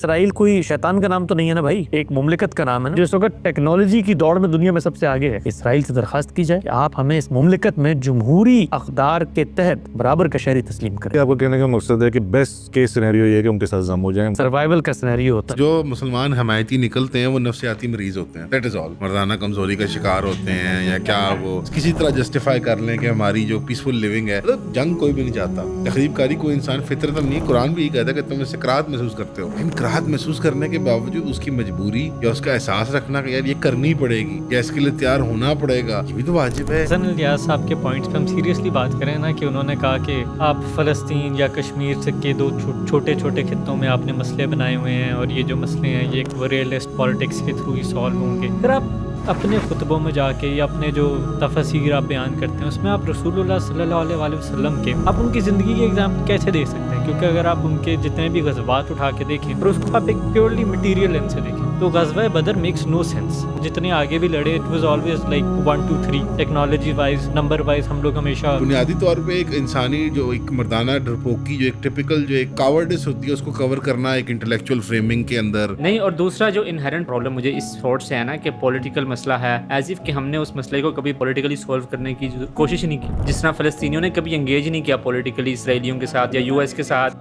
اسرائیل کوئی شیطان کا نام تو نہیں ہے نا بھائی، ایک مملکت کا نام ہے نا، جو اس وقت ٹیکنالوجی کی دوڑ میں دنیا میں سب سے آگے ہے۔ اسرائیل سے درخواست کی جائے کہ آپ ہمیں اس مملکت میں جمہوری اقدار کے تحت برابر کا شہری تسلیم کریں۔ آپ کو کہنے کا مقصد ہے کہ بیسٹ کیس سینیریو یہ ہے کہ ان کے ساتھ ضم ہو جائیں، سروائیول کا سینیریو ہوتا ہے۔ جو مسلمان حمایتی نکلتے ہیں وہ نفسیاتی مریض ہوتے ہیں، دیٹ از آل، مردانہ کمزوری کا شکار ہوتے ہیں، یا کیا وہ کسی طرح جسٹیفائی کر لیں کہ ہماری جو پیسفل لیونگ ہے، مطلب جنگ کوئی بھی نہیں چاہتا، تخریب کاری کوئی انسان فطرت نہیں، قرآن بھی یہ کہتا ہے کہ تم اس سے کراہت محسوس کرتے ہو، لیکن کراہت محسوس کرنے کے باوجود اس کی مجبوری یا اس کا احساس رکھنا کہ یار یہ کرنی پڑے گی یا اس کے لیے تیار ہونا پڑے گا، یہ بھی تو واجب ہے۔ حسن الیاس صاحب کے پوائنٹس پہ ہم سیریسلی بات کریں نا، کہ انہوں نے کہا کہ آپ فلسطین یا کشمیر کے دو چھوٹے چھوٹے خطوں میں آپ نے مسئلے بنائے ہوئے ہیں، اور یہ جو مسئلے ہیں یہ ایک ریئلسٹ پالیٹکس کے تھرو ہی سالو ہوں گے۔ پھر آپ اپنے خطبوں میں جا کے یا اپنے جو تفاسیر آپ بیان کرتے ہیں اس میں آپ رسول اللہ صلی اللہ علیہ وآلہ وسلم کے آپ ان کی زندگی کے ایگزامپل کیسے دے سکتے ہیں؟ کیونکہ اگر آپ ان کے جتنے بھی غزوات اٹھا کے دیکھیں اور اس کو آپ ایک پیورلی مٹیریل لینس سے دیکھیں تو غزوہ بدر میکس نو سینس۔ جتنے آگے بھی لڑے it was always like 1 2 3، technology wise number wise ہم لوگ ہمیشہ بنیادی طور پہ ایک انسانی جو ایک مردانہ ڈرپوکی جو ایک ٹپیکل جو ایک کاورڈس ہوتی ہے اس کو کور کرنا ایک انٹلیکچوئل فریمنگ کے اندر نہیں۔ اور دوسرا جو انہرنٹ پرابلم مجھے اس تھاٹ سے ہے نا کہ پولیٹیکل مسئلہ ہے، ایز اف کہ ہم نے اس مسئلے کو کبھی پولیٹیکلی سولو کرنے کی کوشش نہیں کی، جس طرح فلسطینیوں نے کبھی انگیج نہیں کیا پولیٹیکلی اسرائیلیوں کے ساتھ یا US کے ساتھ۔